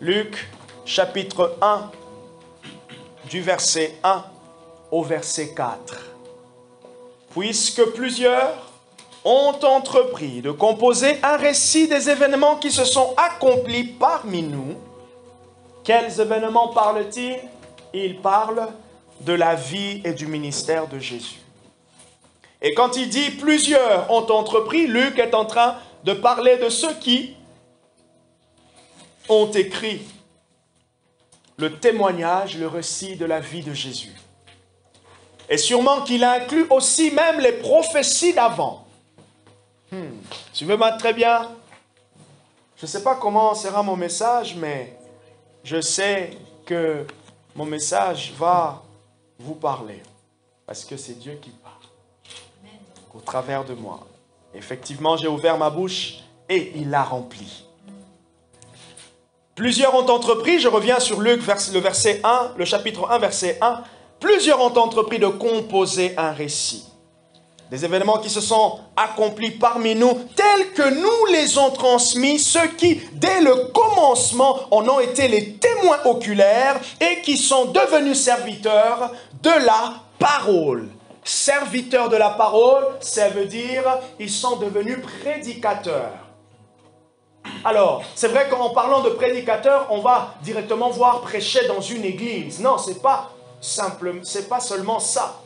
Luc chapitre 1, du verset 1 au verset 4. Puisque plusieurs ont entrepris de composer un récit des événements qui se sont accomplis parmi nous, quels événements parle-t-il? Il parle de la vie et du ministère de Jésus. Et quand il dit « plusieurs ont entrepris », Luc est en train de parler de ceux qui ont écrit le témoignage, le récit de la vie de Jésus. Et sûrement qu'il inclut aussi même les prophéties d'avant. Suivez-moi très bien. Je ne sais pas comment sera mon message, mais je sais que mon message va vous parler. Parce que c'est Dieu qui parle. Au travers de moi. Effectivement, j'ai ouvert ma bouche et il l'a remplie. Plusieurs ont entrepris, je reviens sur Luc, le verset 1, le chapitre 1, verset 1. Plusieurs ont entrepris de composer un récit. Des événements qui se sont accomplis parmi nous, tels que nous les ont transmis, ceux qui, dès le commencement, en ont été les témoins oculaires et qui sont devenus serviteurs de la parole. Serviteurs de la parole, ça veut dire ils sont devenus prédicateurs. Alors, c'est vrai qu'en parlant de prédicateurs, on va directement voir prêcher dans une église. Non, c'est pas seulement ça.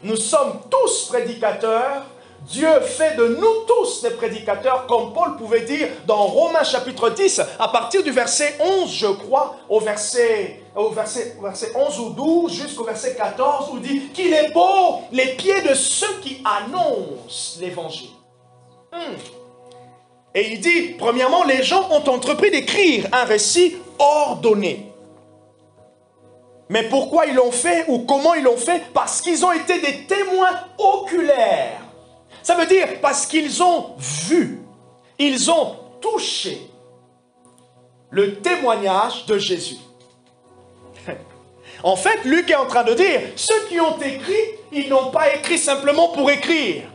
Nous sommes tous prédicateurs. Dieu fait de nous tous des prédicateurs, comme Paul pouvait dire dans Romains chapitre 10, à partir du verset 11, je crois, au verset 11 ou 12, jusqu'au verset 14, où il dit qu'il est beau les pieds de ceux qui annoncent l'évangile. Et il dit, premièrement, les gens ont entrepris d'écrire un récit ordonné. Mais pourquoi ils l'ont fait ou comment ils l'ont fait? Parce qu'ils ont été des témoins oculaires. Ça veut dire parce qu'ils ont vu, ils ont touché le témoignage de Jésus. En fait, Luc est en train de dire, ceux qui ont écrit, ils n'ont pas écrit simplement pour écrire.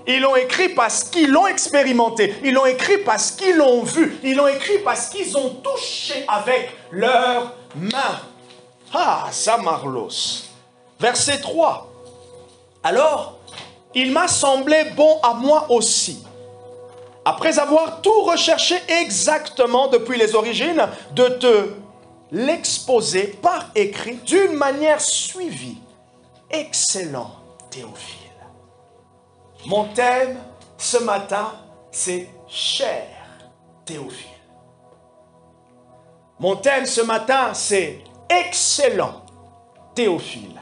Ils l'ont écrit parce qu'ils l'ont expérimenté. Ils l'ont écrit parce qu'ils l'ont vu. Ils l'ont écrit parce qu'ils ont touché avec leurs mains. Ah, Samarlos. Verset 3. Alors, il m'a semblé bon à moi aussi, après avoir tout recherché exactement depuis les origines, de te l'exposer par écrit d'une manière suivie. Excellent Théophile. Mon thème ce matin, c'est cher Théophile. Mon thème ce matin, c'est excellent Théophile.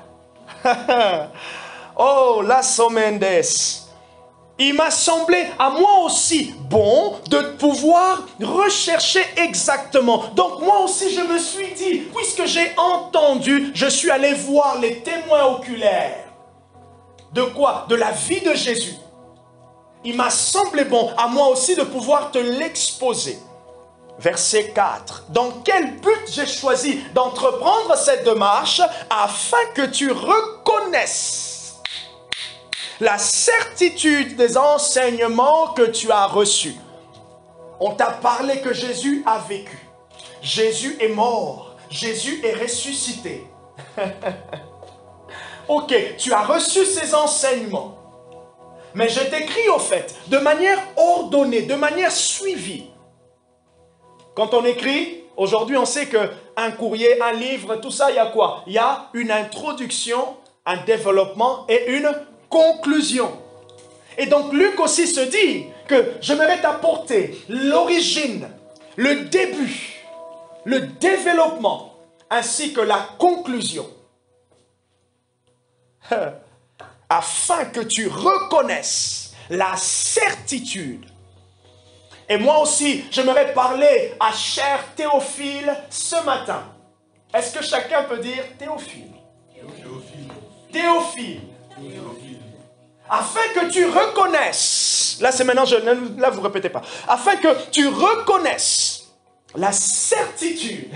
Oh, la Somendes. Il m'a semblé à moi aussi bon de pouvoir rechercher exactement. Donc moi aussi je me suis dit, puisque j'ai entendu, je suis allé voir les témoins oculaires. De quoi? De la vie de Jésus. Il m'a semblé bon à moi aussi de pouvoir te l'exposer. Verset 4. Dans quel but j'ai choisi d'entreprendre cette démarche afin que tu reconnaisses la certitude des enseignements que tu as reçus. On t'a parlé que Jésus a vécu. Jésus est mort. Jésus est ressuscité. Ok, tu as reçu ces enseignements. Mais je t'écris au fait, de manière ordonnée, de manière suivie. Quand on écrit, aujourd'hui on sait qu'un courrier, un livre, tout ça, il y a quoi? Il y a une introduction, un développement et une conclusion. Et donc Luc aussi se dit que j'aimerais t'apporter l'origine, le début, le développement, ainsi que la conclusion. Afin que tu reconnaisses la certitude. Et moi aussi, j'aimerais parler à cher Théophile ce matin. Est-ce que chacun peut dire Théophile? Théophile. Théophile. Théophile. Afin que tu reconnaisses, là c'est maintenant, là vous ne répétez pas, afin que tu reconnaisses la certitude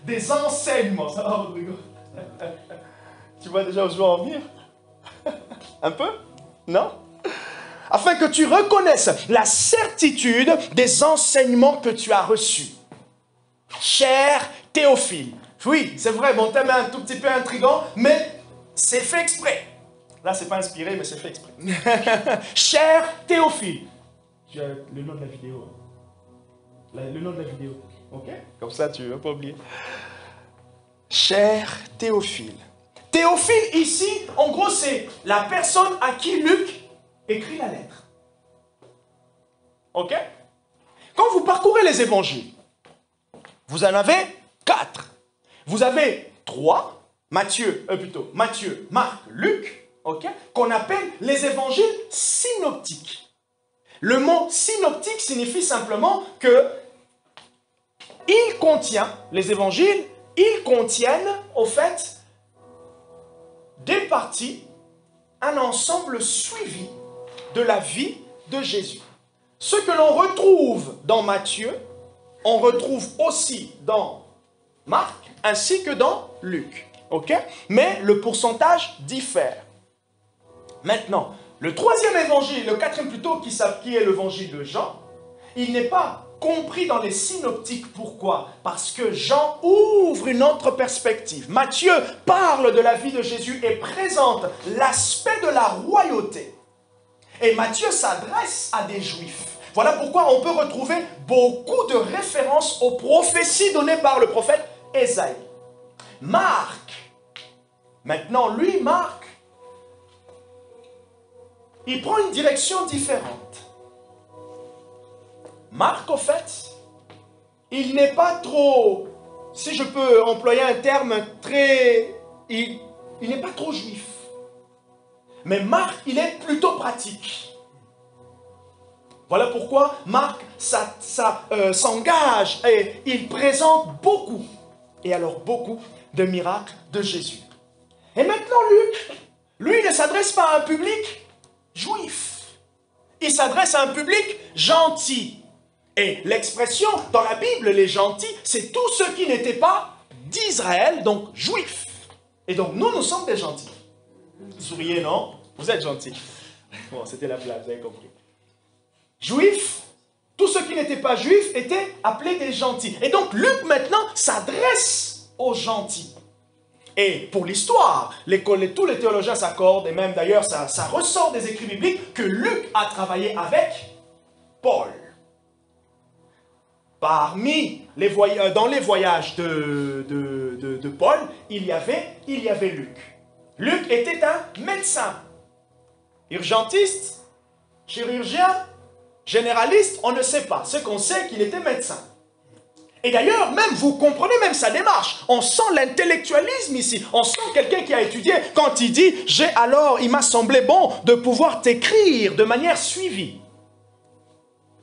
des enseignements. Ça va, Rodrigo? Tu vois déjà où je veux en venir? Un peu? Non? Afin que tu reconnaisses la certitude des enseignements que tu as reçus. Cher Théophile. Oui, c'est vrai, mon thème est un tout petit peu intriguant, mais c'est fait exprès. Là, c'est pas inspiré, mais c'est fait exprès. Cher Théophile. Tu as le nom de la vidéo. Le nom de la vidéo. Ok? Comme ça, tu ne vas pas oublier. Cher Théophile. Théophile, ici, en gros, c'est la personne à qui Luc écrit la lettre. Ok? Quand vous parcourez les évangiles, vous en avez 4. Vous avez 3, Matthieu, Marc, Luc, ok, qu'on appelle les évangiles synoptiques. Le mot synoptique signifie simplement que les évangiles, ils contiennent, au fait, des parties, un ensemble suivi de la vie de Jésus. Ce que l'on retrouve dans Matthieu, on retrouve aussi dans Marc, ainsi que dans Luc. Ok? Mais le pourcentage diffère. Maintenant, le troisième évangile, le quatrième plutôt, qui est l'évangile de Jean, il n'est pas compris dans les synoptiques. Pourquoi? Parce que Jean ouvre une autre perspective. Matthieu parle de la vie de Jésus et présente l'aspect de la royauté. Et Matthieu s'adresse à des Juifs. Voilà pourquoi on peut retrouver beaucoup de références aux prophéties données par le prophète Ésaïe. Marc, maintenant lui, Marc, il prend une direction différente. Marc, au fait, il n'est pas trop, si je peux employer un terme très... Il n'est pas trop juif. Mais Marc, il est plutôt pratique. Voilà pourquoi Marc s'engage et il présente beaucoup, et alors beaucoup de miracles de Jésus. Et maintenant Luc, lui ne s'adresse pas à un public juif. Il s'adresse à un public gentil. Et l'expression dans la Bible, les gentils, c'est tous ceux qui n'étaient pas d'Israël, donc juifs. Et donc nous sommes des gentils. Souriez, non? Vous êtes gentils. Bon, c'était la blague, vous avez compris. Juifs, tous ceux qui n'étaient pas juifs étaient appelés des gentils. Et donc Luc maintenant s'adresse aux gentils. Et pour l'histoire, tous les théologiens s'accordent, et même d'ailleurs ça ressort des écrits bibliques, que Luc a travaillé avec Paul. Dans les voyages de Paul, il y avait Luc. Luc était un médecin, urgentiste, chirurgien, généraliste, on ne sait pas. Ce qu'on sait, qu'il était médecin. Et d'ailleurs, même, vous comprenez même sa démarche. On sent l'intellectualisme ici. On sent quelqu'un qui a étudié. Quand il dit, il m'a semblé bon de pouvoir t'écrire de manière suivie.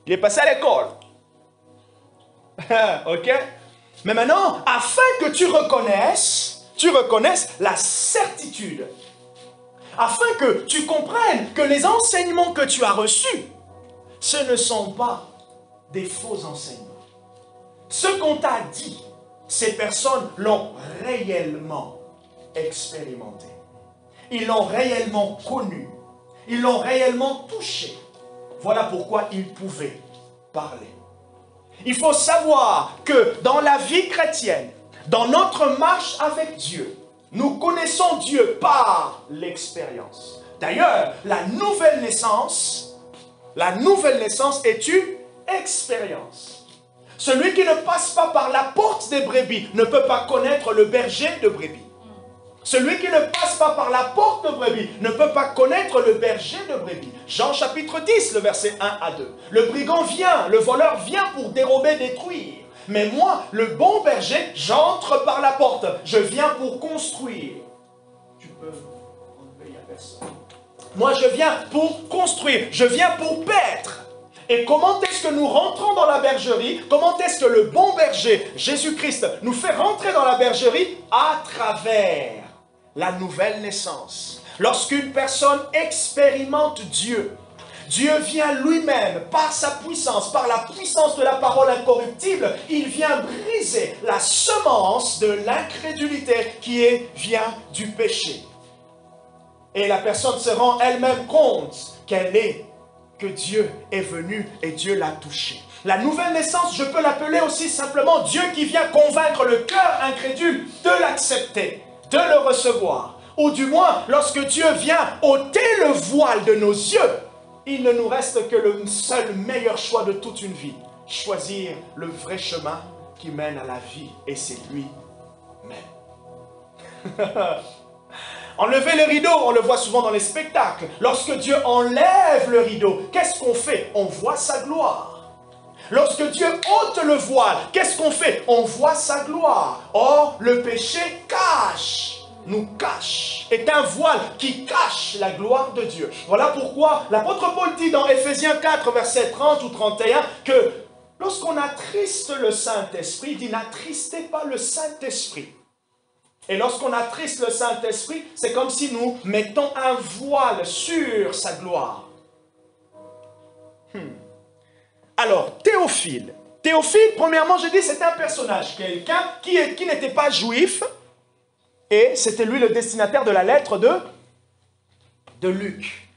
Il est passé à l'école. Ok? Mais maintenant, afin que tu reconnaisses la certitude. Afin que tu comprennes que les enseignements que tu as reçus, ce ne sont pas des faux enseignements. Ce qu'on t'a dit, ces personnes l'ont réellement expérimenté. Ils l'ont réellement connu. Ils l'ont réellement touché. Voilà pourquoi ils pouvaient parler. Il faut savoir que dans la vie chrétienne, dans notre marche avec Dieu, nous connaissons Dieu par l'expérience. D'ailleurs, la nouvelle naissance est une expérience. Celui qui ne passe pas par la porte des brebis ne peut pas connaître le berger de brebis. Celui qui ne passe pas par la porte de brebis ne peut pas connaître le berger de brebis. Jean chapitre 10, le verset 1 à 2. Le brigand vient, le voleur vient pour dérober, détruire. Mais moi, le bon berger, j'entre par la porte. Je viens pour construire. Tu peux enlever, il n'y a personne. Moi, je viens pour construire. Je viens pour paître. Et comment est-ce que nous rentrons dans la bergerie? Comment est-ce que le bon berger, Jésus-Christ, nous fait rentrer dans la bergerie? À travers la nouvelle naissance. Lorsqu'une personne expérimente Dieu, Dieu vient lui-même, par sa puissance, par la puissance de la parole incorruptible, il vient briser la semence de l'incrédulité qui vient du péché. Et la personne se rend elle-même compte que Dieu est venu et Dieu l'a touchée. La nouvelle naissance, je peux l'appeler aussi simplement Dieu qui vient convaincre le cœur incrédule de l'accepter, de le recevoir. Ou du moins, lorsque Dieu vient ôter le voile de nos yeux, il ne nous reste que le seul meilleur choix de toute une vie. Choisir le vrai chemin qui mène à la vie. Et c'est lui-même. Enlever le rideau, on le voit souvent dans les spectacles. Lorsque Dieu enlève le rideau, qu'est-ce qu'on fait? On voit sa gloire. Lorsque Dieu ôte le voile, qu'est-ce qu'on fait? On voit sa gloire. Or, le péché nous cache, est un voile qui cache la gloire de Dieu. Voilà pourquoi l'apôtre Paul dit dans Éphésiens 4, versets 30 ou 31, que lorsqu'on attriste le Saint-Esprit, il dit n'attristez pas le Saint-Esprit. Et lorsqu'on attriste le Saint-Esprit, c'est comme si nous mettons un voile sur sa gloire. Alors, Théophile. Théophile, premièrement, je dis, c'est un personnage, quelqu'un qui n'était pas juif, et c'était lui le destinataire de la lettre de Luc.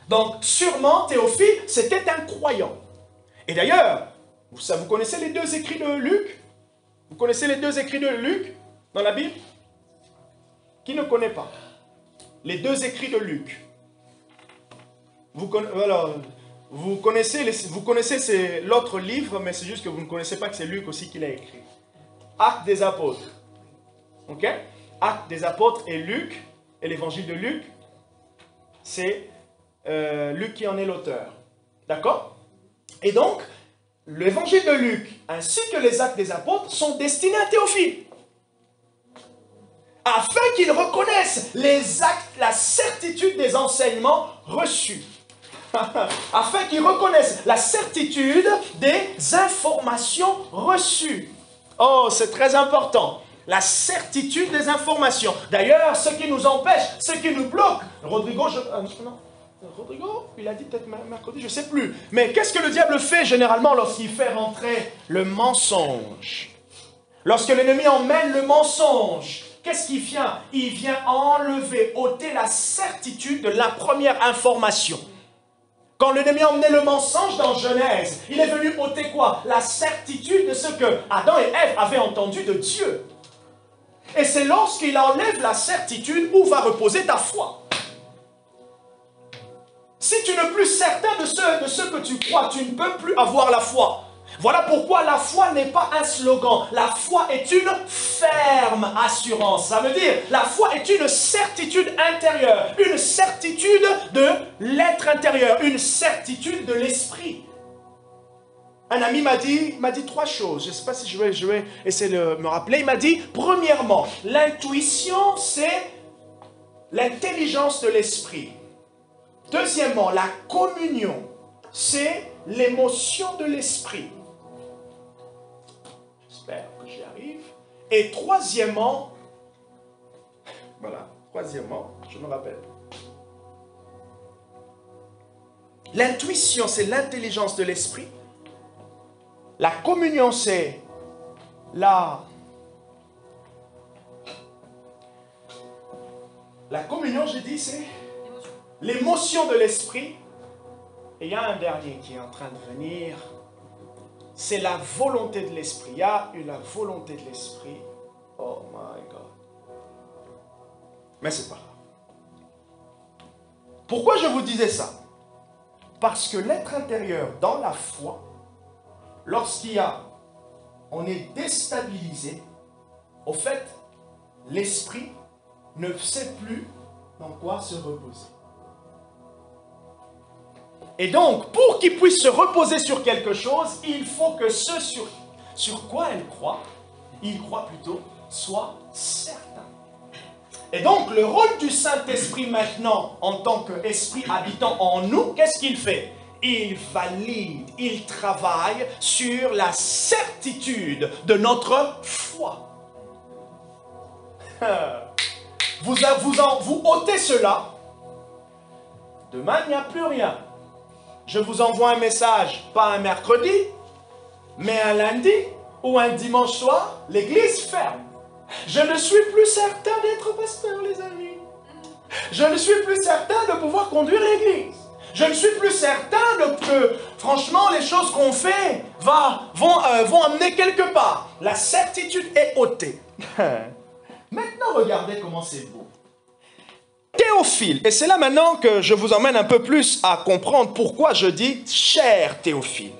Donc, sûrement, Théophile, c'était un croyant. Et d'ailleurs, vous connaissez les deux écrits de Luc? Vous connaissez les deux écrits de Luc dans la Bible? Qui ne connaît pas les deux écrits de Luc? Vous connaissez l'autre livre, mais c'est juste que vous ne connaissez pas que c'est Luc aussi qui l'a écrit. Actes des apôtres. Ok? Actes des apôtres et Luc, et l'évangile de Luc, c'est Luc qui en est l'auteur. D'accord? Et donc, l'évangile de Luc, ainsi que les actes des apôtres, sont destinés à Théophile. Afin qu'il reconnaisse les actes, la certitude des enseignements reçus. Afin qu'il reconnaisse la certitude des informations reçues. Oh, c'est très important. La certitude des informations. D'ailleurs, ce qui nous empêche, ce qui nous bloque. Rodrigo, il a dit peut-être mercredi, je ne sais plus. Mais qu'est-ce que le diable fait généralement lorsqu'il fait rentrer le mensonge? Lorsque l'ennemi emmène le mensonge, qu'est-ce qu'il vient? Il vient enlever, ôter la certitude de la première information. Quand l'ennemi a emmené le mensonge dans Genèse, il est venu ôter quoi? La certitude de ce que Adam et Ève avaient entendu de Dieu. Et c'est lorsqu'il enlève la certitude où va reposer ta foi. Si tu n'es plus certain de ce que tu crois, tu ne peux plus avoir la foi. Voilà pourquoi la foi n'est pas un slogan. La foi est une ferme assurance. Ça veut dire, la foi est une certitude intérieure, une certitude de l'être intérieur, une certitude de l'esprit. Un ami m'a dit trois choses. Je ne sais pas si je vais essayer de me rappeler. Il m'a dit, premièrement, l'intuition, c'est l'intelligence de l'esprit. Deuxièmement, la communion, c'est l'émotion de l'esprit. J'espère que j'y arrive. Et troisièmement, je me rappelle. L'intuition, c'est l'intelligence de l'esprit. La communion, c'est la communion, j'ai dit, c'est l'émotion de l'esprit. Et il y a un dernier qui est en train de venir. C'est la volonté de l'esprit. Il y a eu la volonté de l'esprit. Oh my God. Mais c'est pas grave. Pourquoi je vous disais ça? Parce que l'être intérieur dans la foi, on est déstabilisé, au fait, l'esprit ne sait plus dans quoi se reposer. Et donc, pour qu'il puisse se reposer sur quelque chose, il faut que ce sur quoi il croit plutôt, soit certain. Et donc, le rôle du Saint-Esprit maintenant, en tant qu'esprit habitant en nous, qu'est-ce qu'il fait? Il valide, il travaille sur la certitude de notre foi. Vous ôtez cela, demain il n'y a plus rien. Je vous envoie un message, pas un mercredi, mais un lundi ou un dimanche soir, l'église ferme. Je ne suis plus certain d'être pasteur, les amis. Je ne suis plus certain de pouvoir conduire l'église. je ne suis plus certain que, franchement, les choses qu'on fait vont amener quelque part. La certitude est ôtée. Maintenant, regardez comment c'est beau. Théophile, et c'est là maintenant que je vous emmène un peu plus à comprendre pourquoi je dis « cher Théophile ».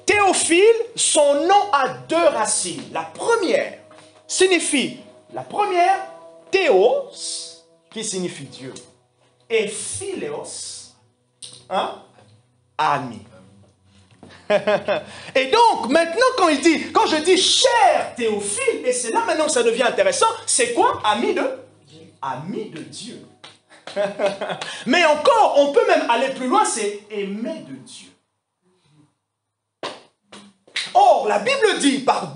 Théophile, son nom a deux racines. La première signifie, théos, qui signifie Dieu, et phileos, ami. Et donc, maintenant quand je dis cher Théophile, et c'est là maintenant que ça devient intéressant, c'est quoi? Ami de Dieu. Mais encore, on peut même aller plus loin, c'est aimer de Dieu. Or, la Bible dit par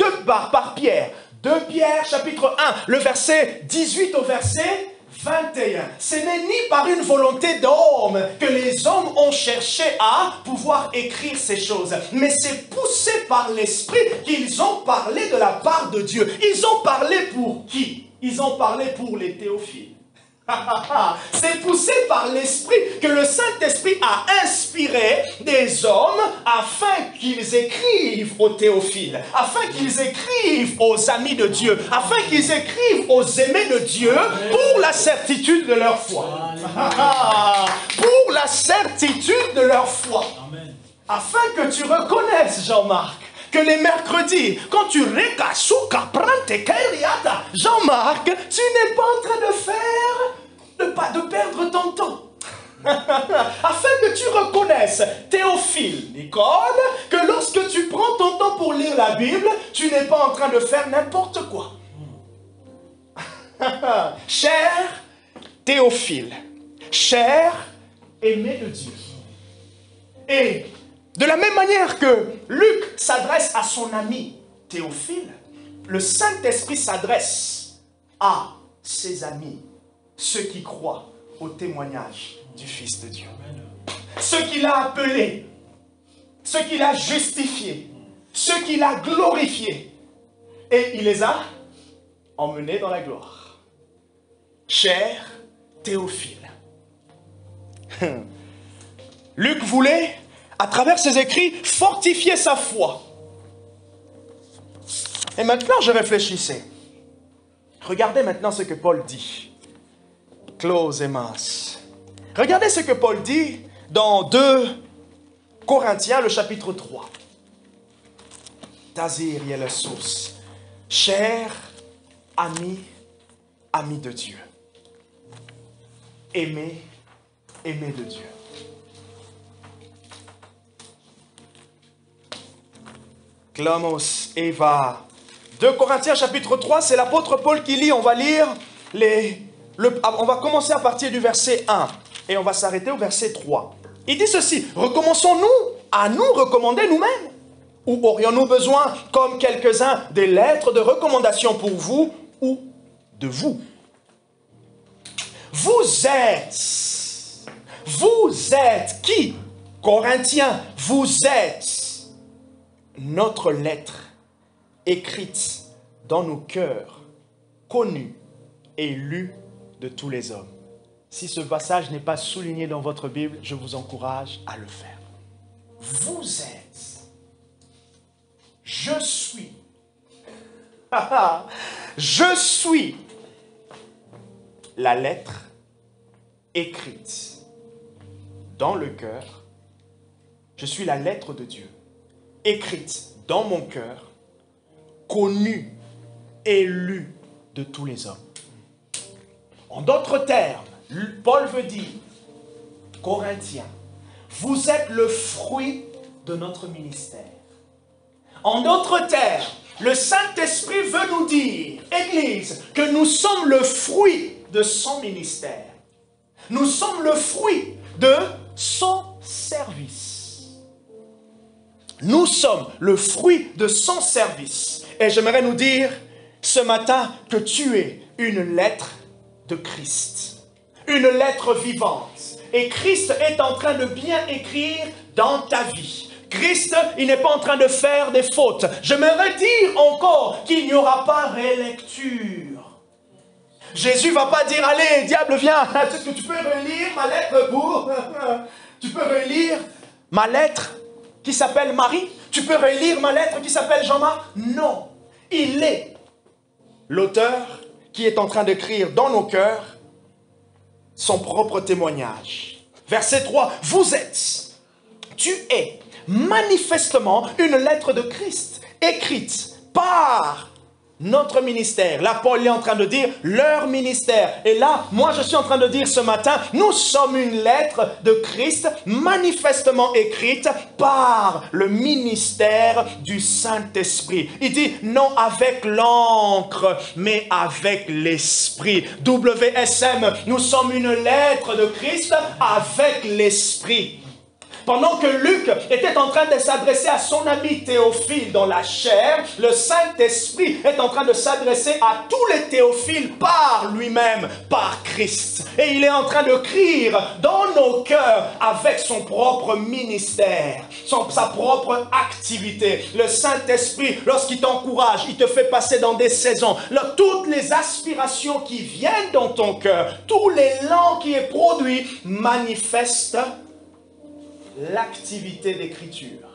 Pierre, 2 Pierre chapitre 1, le verset 18 au verset 21. Ce n'est ni par une volonté d'homme que les hommes ont cherché à pouvoir écrire ces choses, mais c'est poussé par l'Esprit qu'ils ont parlé de la part de Dieu. Ils ont parlé pour qui? Ils ont parlé pour les théophiles. C'est poussé par l'Esprit que le Saint-Esprit a inspiré des hommes afin qu'ils écrivent aux théophiles, afin qu'ils écrivent aux amis de Dieu, afin qu'ils écrivent aux aimés de Dieu pour la certitude de leur foi. Pour la certitude de leur foi. Afin que tu reconnaisses, Jean-Marc, que les mercredis, quand tu recasuka prante keriata, Jean-Marc, tu n'es pas en train de faire, de perdre ton temps. Afin que tu reconnaisses, Théophile, Nicole, que lorsque tu prends ton temps pour lire la Bible, tu n'es pas en train de faire n'importe quoi. Cher Théophile, cher aimé de Dieu. Et de la même manière que Luc s'adresse à son ami Théophile, le Saint-Esprit s'adresse à ses amis, ceux qui croient au témoignage du Fils de Dieu. Ceux qu'il a appelés, ceux qu'il a justifiés, ceux qu'il a glorifiés. Et il les a emmenés dans la gloire. Cher Théophile. Luc voulait, à travers ses écrits, fortifier sa foi. Et maintenant, je réfléchissais. Regardez maintenant ce que Paul dit. Close et mince. Regardez ce que Paul dit dans 2 Corinthiens, le chapitre 3. Tazir Yelesous. Cher ami de Dieu. Aimé de Dieu. Klamos Eva. 2 Corinthiens chapitre 3, c'est l'apôtre Paul qui lit. On va lire on va commencer à partir du verset 1 et on va s'arrêter au verset 3. Il dit ceci: recommençons-nous à nous recommander nous-mêmes? Ou aurions-nous besoin, comme quelques-uns, des lettres de recommandation pour vous ou de vous? Vous êtes qui? Corinthiens, vous êtes notre lettre écrite dans nos cœurs, connue et lue de tous les hommes. Si ce passage n'est pas souligné dans votre Bible, je vous encourage à le faire. Vous êtes, je suis, je suis la lettre écrite dans le cœur. Je suis la lettre de Dieu, écrite dans mon cœur, connue et lue de tous les hommes. En d'autres termes, Paul veut dire, Corinthiens, vous êtes le fruit de notre ministère. En d'autres termes, le Saint-Esprit veut nous dire, Église, que nous sommes le fruit de son ministère. Nous sommes le fruit de son service. Nous sommes le fruit de son service. Et j'aimerais nous dire ce matin que tu es une lettre de Christ. Une lettre vivante. Et Christ est en train de bien écrire dans ta vie. Christ, il n'est pas en train de faire des fautes. J'aimerais dire encore qu'il n'y aura pas rélecture. Jésus ne va pas dire, allez, diable, viens, est-ce que tu peux relire ma lettre pour... Tu peux relire ma lettre qui s'appelle Marie. Tu peux relire ma lettre qui s'appelle Jean-Marc. Non. Il est l'auteur qui est en train d'écrire dans nos cœurs son propre témoignage. Verset 3. Tu es manifestement une lettre de Christ écrite par notre ministère. Là, Paul est en train de dire leur ministère. Et là, moi, je suis en train de dire ce matin, nous sommes une lettre de Christ manifestement écrite par le ministère du Saint-Esprit. Il dit, non avec l'encre, mais avec l'Esprit. WSM, nous sommes une lettre de Christ avec l'Esprit. Pendant que Luc était en train de s'adresser à son ami Théophile dans la chair, le Saint-Esprit est en train de s'adresser à tous les Théophiles par lui-même, par Christ. Et il est en train de crier dans nos cœurs avec son propre ministère, sa propre activité. Le Saint-Esprit, lorsqu'il t'encourage, il te fait passer dans des saisons. Toutes les aspirations qui viennent dans ton cœur, tout l'élan qui est produit, manifeste l'activité d'écriture.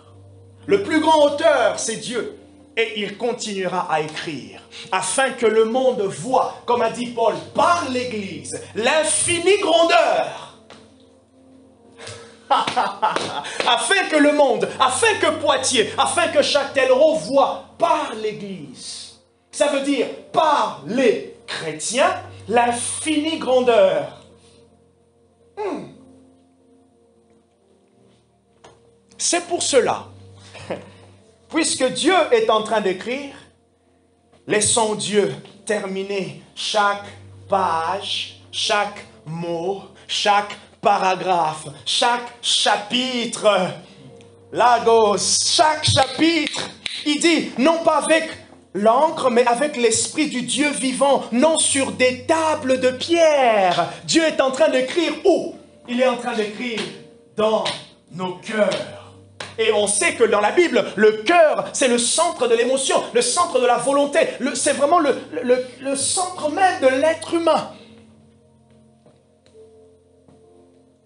Le plus grand auteur, c'est Dieu. Et il continuera à écrire, afin que le monde voie, comme a dit Paul, par l'Église, l'infinie grandeur. Afin que le monde, afin que Poitiers, afin que Châtellerault voit par l'Église. Ça veut dire par les chrétiens, l'infinie grandeur. C'est pour cela, puisque Dieu est en train d'écrire, laissons Dieu terminer chaque page, chaque mot, chaque paragraphe, chaque chapitre. Lagos, chaque chapitre, il dit, non pas avec l'encre, mais avec l'Esprit du Dieu vivant, non sur des tables de pierre. Dieu est en train d'écrire où? Il est en train d'écrire dans nos cœurs. Et on sait que dans la Bible, le cœur, c'est le centre de l'émotion, le centre de la volonté. C'est vraiment le centre même de l'être humain.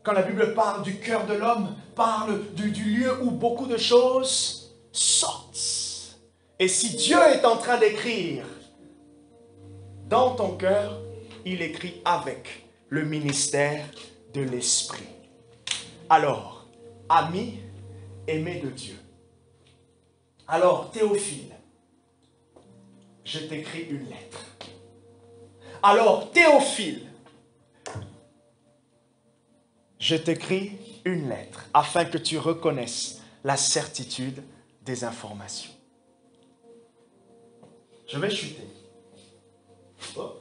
Quand la Bible parle du cœur de l'homme, parle du lieu où beaucoup de choses sortent. Et si Dieu est en train d'écrire dans ton cœur, il écrit avec le ministère de l'Esprit. Alors, amis, aimé de Dieu. Alors, Théophile, je t'écris une lettre. Alors, Théophile, je t'écris une lettre afin que tu reconnaisses la certitude des informations. Je vais chuter. Oh.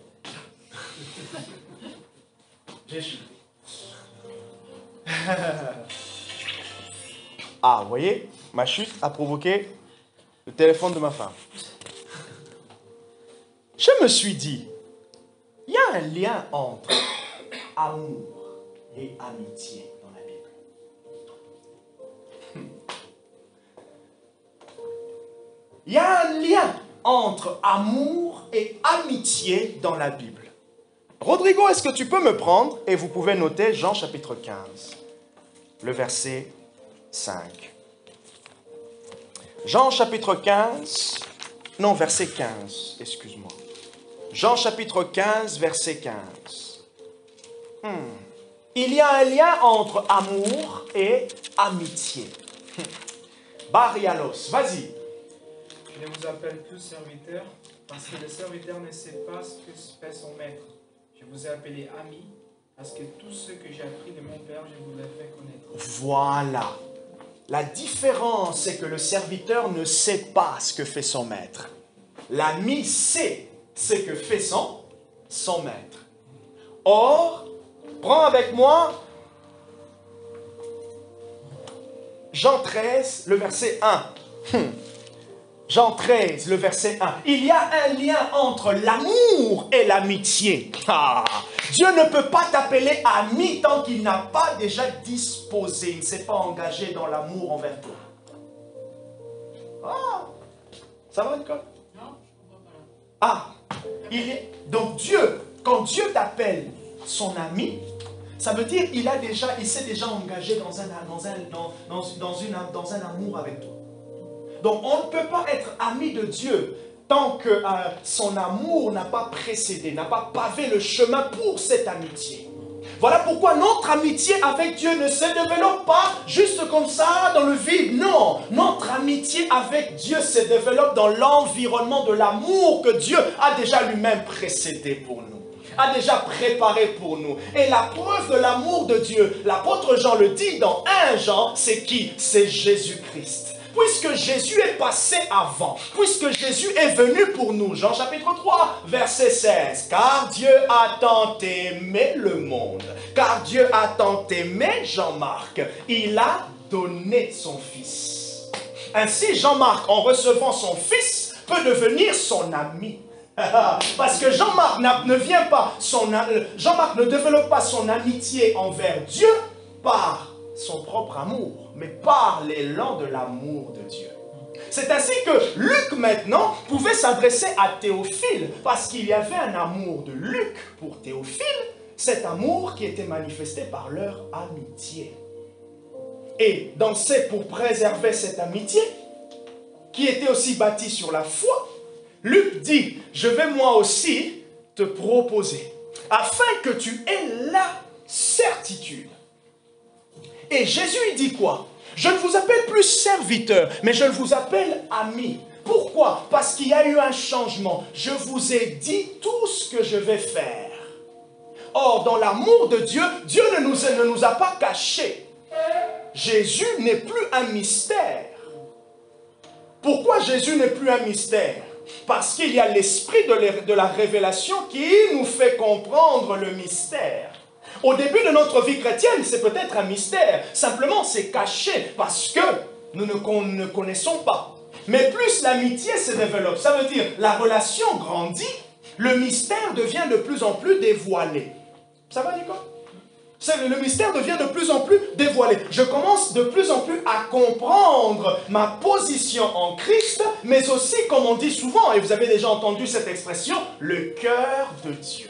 J'ai chuté. Ah, vous voyez, ma chute a provoqué le téléphone de ma femme. Je me suis dit, il y a un lien entre amour et amitié dans la Bible. Il y a un lien entre amour et amitié dans la Bible. Rodrigo, est-ce que tu peux me prendre, et vous pouvez noter Jean chapitre 15, le verset 5. Jean chapitre 15, non, verset 15, excuse-moi. Jean chapitre 15, verset 15. Il y a un lien entre amour et amitié. Barialos, vas-y. Je ne vous appelle plus serviteur, parce que le serviteur ne sait pas ce que fait son maître. Je vous ai appelé ami, parce que tout ce que j'ai appris de mon Père, je vous l'ai fait connaître. Voilà. La différence, c'est que le serviteur ne sait pas ce que fait son maître. L'ami sait ce que fait son maître. Or, prends avec moi Jean 13, le verset 1. Jean 13, le verset 1. Il y a un lien entre l'amour et l'amitié. Dieu ne peut pas t'appeler ami tant qu'il n'a pas déjà disposé, il ne s'est pas engagé dans l'amour envers toi. Ça va, Nicole? Non, je comprends pas. Donc Dieu, quand Dieu t'appelle son ami, Ça veut dire qu'il s'est déjà engagé dans un amour avec toi. Donc on ne peut pas être ami de Dieu tant que son amour n'a pas précédé, n'a pas pavé le chemin pour cette amitié. Voilà pourquoi notre amitié avec Dieu ne se développe pas juste comme ça dans le vide. Non, notre amitié avec Dieu se développe dans l'environnement de l'amour que Dieu a déjà lui-même précédé pour nous, a déjà préparé pour nous. Et la preuve de l'amour de Dieu, l'apôtre Jean le dit dans 1 Jean, c'est qui? C'est Jésus-Christ. Puisque Jésus est passé avant, puisque Jésus est venu pour nous, Jean chapitre 3, verset 16, car Dieu a tant aimé le monde, car Dieu a tant aimé Jean-Marc, il a donné son fils. Ainsi, Jean-Marc, en recevant son fils, peut devenir son ami. Parce que Jean-Marc Jean-Marc ne développe pas son amitié envers Dieu par son propre amour, mais par l'élan de l'amour de Dieu. C'est ainsi que Luc maintenant pouvait s'adresser à Théophile, parce qu'il y avait un amour de Luc pour Théophile, cet amour qui était manifesté par leur amitié. Et pour préserver cette amitié, qui était aussi bâtie sur la foi, Luc dit, je vais moi aussi te proposer, afin que tu aies la certitude. Et Jésus il dit quoi? Je ne vous appelle plus serviteur, mais je vous appelle ami. Pourquoi? Parce qu'il y a eu un changement. Je vous ai dit tout ce que je vais faire. Or, dans l'amour de Dieu, Dieu ne nous a pas cachés. Jésus n'est plus un mystère. Pourquoi Jésus n'est plus un mystère? Parce qu'il y a l'esprit de la révélation qui nous fait comprendre le mystère. Au début de notre vie chrétienne, c'est peut-être un mystère. Simplement, c'est caché parce que nous ne connaissons pas. Mais plus l'amitié se développe, ça veut dire la relation grandit, le mystère devient de plus en plus dévoilé. Ça va, Nico? Le mystère devient de plus en plus dévoilé. Je commence de plus en plus à comprendre ma position en Christ, mais aussi, comme on dit souvent, et vous avez déjà entendu cette expression, le cœur de Dieu.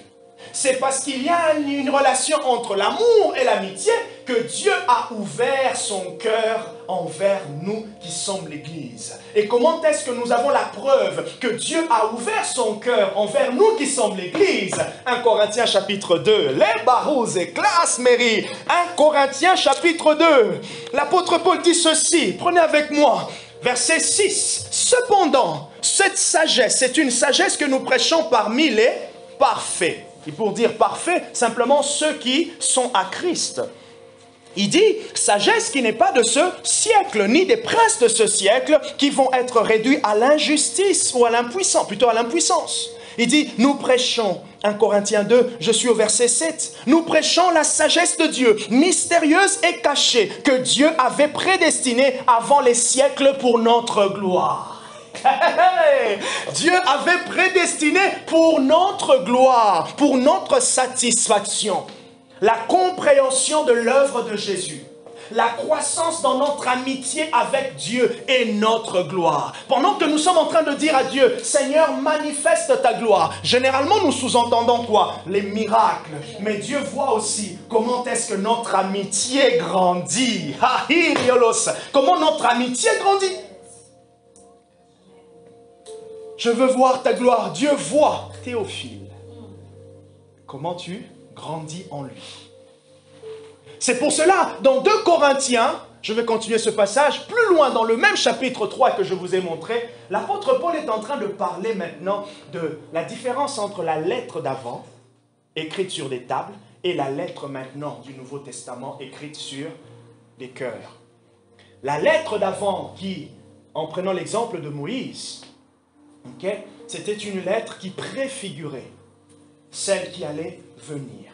C'est parce qu'il y a une relation entre l'amour et l'amitié que Dieu a ouvert son cœur envers nous qui sommes l'Église. Et comment est-ce que nous avons la preuve que Dieu a ouvert son cœur envers nous qui sommes l'Église? 1 Corinthiens chapitre 2. Les barouz et classe Mary. 1 Corinthiens chapitre 2. L'apôtre Paul dit ceci. Prenez avec moi. Verset 6. Cependant, cette sagesse, c'est une sagesse que nous prêchons parmi les parfaits. Et pour dire parfait, simplement ceux qui sont à Christ. Il dit, sagesse qui n'est pas de ce siècle, ni des princes de ce siècle, qui vont être réduits à l'injustice ou à l'impuissance, plutôt à l'impuissance. Il dit, nous prêchons, 1 Corinthiens 2, je suis au verset 7, nous prêchons la sagesse de Dieu, mystérieuse et cachée, que Dieu avait prédestinée avant les siècles pour notre gloire. Dieu avait prédestiné pour notre gloire, pour notre satisfaction, la compréhension de l'œuvre de Jésus, la croissance dans notre amitié avec Dieu et notre gloire. Pendant que nous sommes en train de dire à Dieu, Seigneur, manifeste ta gloire. Généralement, nous sous-entendons quoi? Les miracles. Mais Dieu voit aussi comment est-ce que notre amitié grandit. Comment notre amitié grandit. Je veux voir ta gloire. Dieu voit, Théophile, comment tu grandis en lui. C'est pour cela, dans 2 Corinthiens, je vais continuer ce passage, plus loin dans le même chapitre 3 que je vous ai montré, l'apôtre Paul est en train de parler maintenant de la différence entre la lettre d'avant, écrite sur des tables, et la lettre maintenant du Nouveau Testament, écrite sur des cœurs. La lettre d'avant qui, en prenant l'exemple de Moïse, c'était une lettre qui préfigurait celle qui allait venir.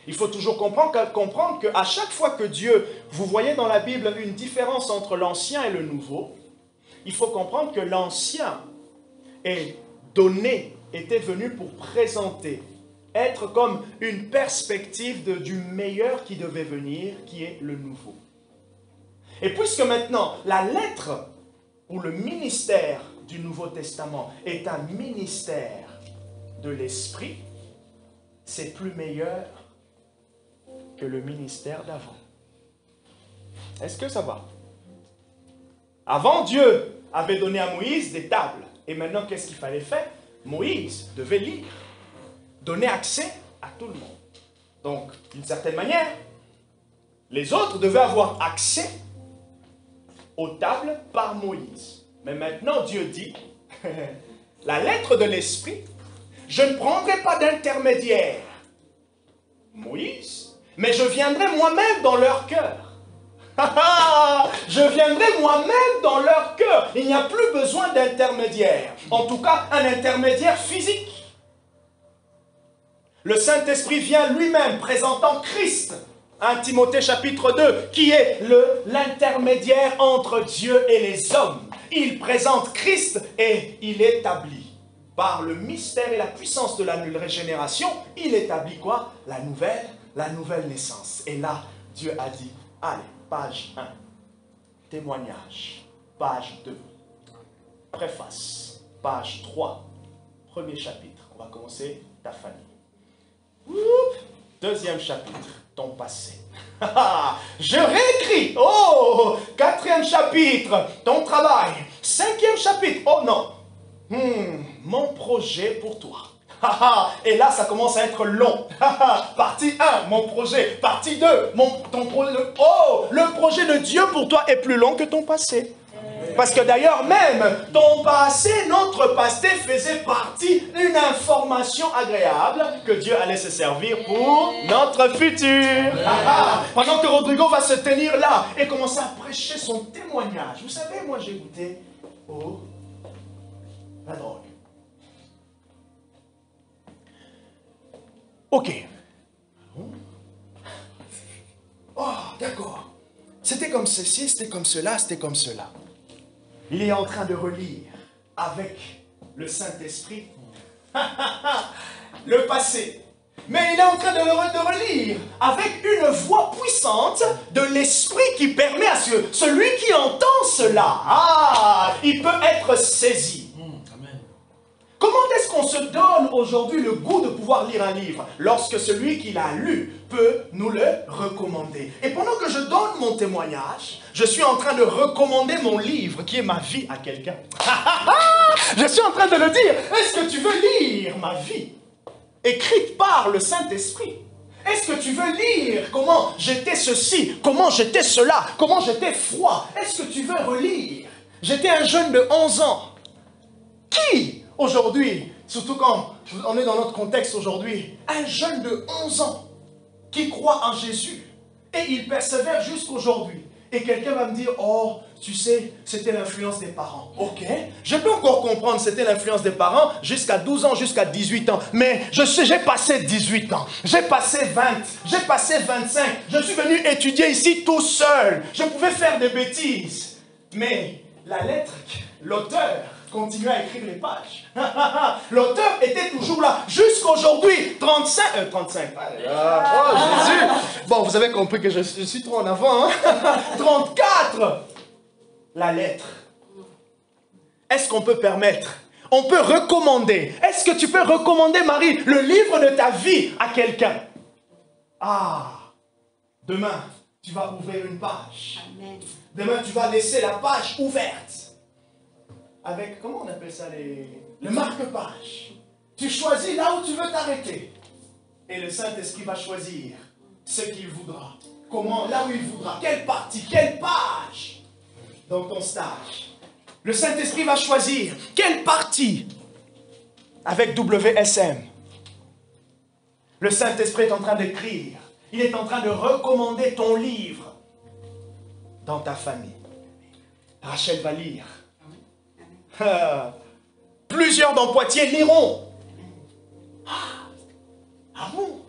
Il faut toujours comprendre qu'à chaque fois que Dieu, vous voyez dans la Bible une différence entre l'ancien et le nouveau, il faut comprendre que l'ancien est donné, était venu pour présenter, être comme une perspective du meilleur qui devait venir, qui est le nouveau. Et puisque maintenant, la lettre ou le ministère du Nouveau Testament est un ministère de l'Esprit, c'est plus meilleur que le ministère d'avant. Est-ce que ça va? Avant, Dieu avait donné à Moïse des tables. Et maintenant, qu'est-ce qu'il fallait faire? Moïse devait lire, donner accès à tout le monde. Donc, d'une certaine manière, les autres devaient avoir accès aux tables par Moïse. Mais maintenant, Dieu dit, la lettre de l'Esprit, je ne prendrai pas d'intermédiaire, Moïse, mais je viendrai moi-même dans leur cœur. Je viendrai moi-même dans leur cœur. Il n'y a plus besoin d'intermédiaire. En tout cas, un intermédiaire physique. Le Saint-Esprit vient lui-même présentant Christ. 1 Timothée chapitre 2, qui est l'intermédiaire entre Dieu et les hommes. Il présente Christ et il établit, par le mystère et la puissance de la régénération, il établit quoi? La nouvelle naissance. Et là, Dieu a dit, allez, page 1, témoignage, page 2, préface, page 3, premier chapitre. On va commencer, ta famille. Deuxième chapitre, ton passé. Je réécris. Oh, quatrième chapitre, ton travail. Cinquième chapitre, oh non. Mon projet pour toi. Et là, ça commence à être long. Partie 1, mon projet. Partie 2, ton projet. Oh, le projet de Dieu pour toi est plus long que ton passé. Parce que d'ailleurs, même ton passé, notre passé faisait partie d'une information agréable que Dieu allait se servir pour notre futur. Pendant que Rodrigo va se tenir là et commencer à prêcher son témoignage. Vous savez, moi j'ai goûté la drogue. Ok. Oh, d'accord. C'était comme ceci, c'était comme cela, c'était comme cela. Il est en train de relire avec le Saint-Esprit le passé. Mais il est en train de relire avec une voix puissante de l'Esprit qui permet à celui qui entend cela, il peut être saisi. Comment est-ce qu'on se donne aujourd'hui le goût de pouvoir lire un livre? Lorsque celui qui l'a lu peut nous le recommander. Et pendant que je donne mon témoignage, je suis en train de recommander mon livre, qui est ma vie, à quelqu'un. Je suis en train de le dire. Est-ce que tu veux lire ma vie, écrite par le Saint-Esprit? Est-ce que tu veux lire comment j'étais ceci, comment j'étais cela, comment j'étais froid? Est-ce que tu veux relire? J'étais un jeune de 11 ans. Qui aujourd'hui, surtout quand on est dans notre contexte aujourd'hui, un jeune de 11 ans qui croit en Jésus et il persévère jusqu'aujourd'hui. Et quelqu'un va me dire, oh, tu sais, c'était l'influence des parents. Ok, je peux encore comprendre, c'était l'influence des parents jusqu'à 12 ans, jusqu'à 18 ans. Mais je sais, j'ai passé 18 ans, j'ai passé 20, j'ai passé 25. Je suis venu étudier ici tout seul. Je pouvais faire des bêtises. Mais la lettre, l'auteur, continuer à écrire les pages. L'auteur était toujours là, jusqu'aujourd'hui, 35. Oh Jésus! Bon, vous avez compris que je suis trop en avant. Hein? 34. La lettre. Est-ce qu'on peut permettre? On peut recommander. Est-ce que tu peux recommander, Marie, le livre de ta vie à quelqu'un? Ah, demain, tu vas ouvrir une page. Amen. Demain, tu vas laisser la page ouverte. Avec, comment on appelle ça, le marque-page. Tu choisis là où tu veux t'arrêter. Et le Saint-Esprit va choisir ce qu'il voudra. Comment, là où il voudra. Quelle partie, quelle page dans ton stage. Le Saint-Esprit va choisir quelle partie avec WSM. Le Saint-Esprit est en train d'écrire. Il est en train de recommander ton livre dans ta famille. Rachel va lire. Plusieurs dans Poitiers liront. Ah bon?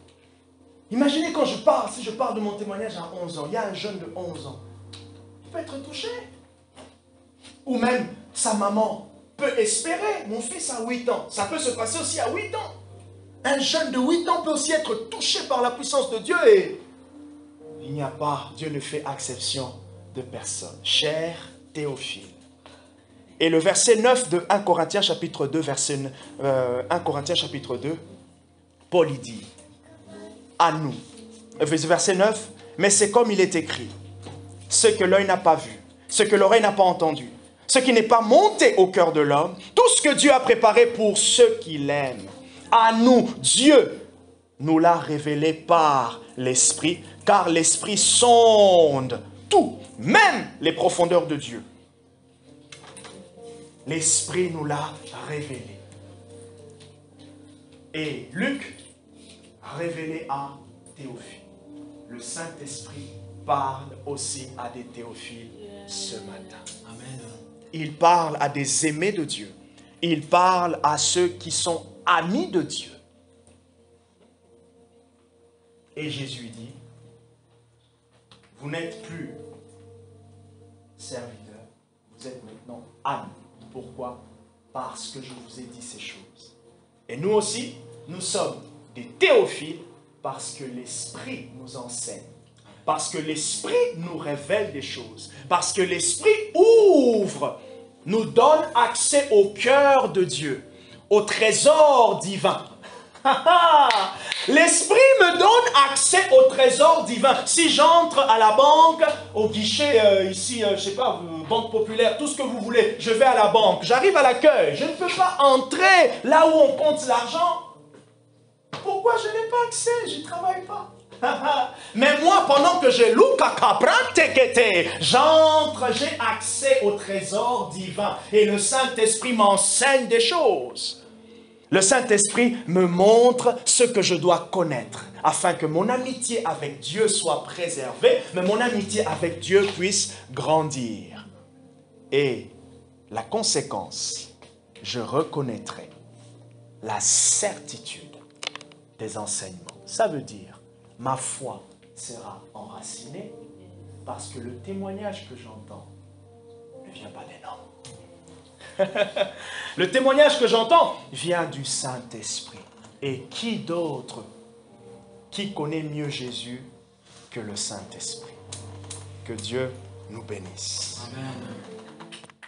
Imaginez quand je parle, si je parle de mon témoignage à 11 ans, il y a un jeune de 11 ans, il peut être touché. Ou même sa maman peut espérer. Mon fils a 8 ans, ça peut se passer aussi à 8 ans. Un jeune de 8 ans peut aussi être touché par la puissance de Dieu et il n'y a pas, Dieu ne fait exception de personne. Cher Théophile. Et le verset 9 de 1 Corinthiens chapitre 2, 1 Corinthiens chapitre 2, Paul y dit, à nous, verset 9, mais c'est comme il est écrit, ce que l'œil n'a pas vu, ce que l'oreille n'a pas entendu, ce qui n'est pas monté au cœur de l'homme, tout ce que Dieu a préparé pour ceux qui l'aiment. À nous, Dieu nous l'a révélé par l'Esprit, car l'Esprit sonde tout, même les profondeurs de Dieu. L'Esprit nous l'a révélé. Et Luc a révélé à Théophile. Le Saint-Esprit parle aussi à des Théophiles ce matin. Amen. Il parle à des aimés de Dieu. Il parle à ceux qui sont amis de Dieu. Et Jésus dit, vous n'êtes plus serviteurs, vous êtes maintenant amis. Pourquoi? Parce que je vous ai dit ces choses. Et nous aussi, nous sommes des théophiles parce que l'Esprit nous enseigne. Parce que l'Esprit nous révèle des choses. Parce que l'Esprit ouvre, nous donne accès au cœur de Dieu, au trésor divin. L'Esprit me donne accès au trésor divin. Si j'entre à la banque, au guichet, ici, je ne sais pas, Banque Populaire, tout ce que vous voulez, je vais à la banque, j'arrive à l'accueil, je ne peux pas entrer là où on compte l'argent. Pourquoi je n'ai pas accès? Je ne travaille pas. Mais moi, pendant que je j'entre, j'ai accès au trésor divin. Et le Saint-Esprit m'enseigne des choses. Le Saint-Esprit me montre ce que je dois connaître, afin que mon amitié avec Dieu soit préservée, mais mon amitié avec Dieu puisse grandir. Et la conséquence, je reconnaîtrai la certitude des enseignements. Ça veut dire, ma foi sera enracinée parce que le témoignage que j'entends ne vient pas des hommes. Le témoignage que j'entends vient du Saint-Esprit. Et qui d'autre qui connaît mieux Jésus que le Saint-Esprit? Que Dieu nous bénisse. Amen.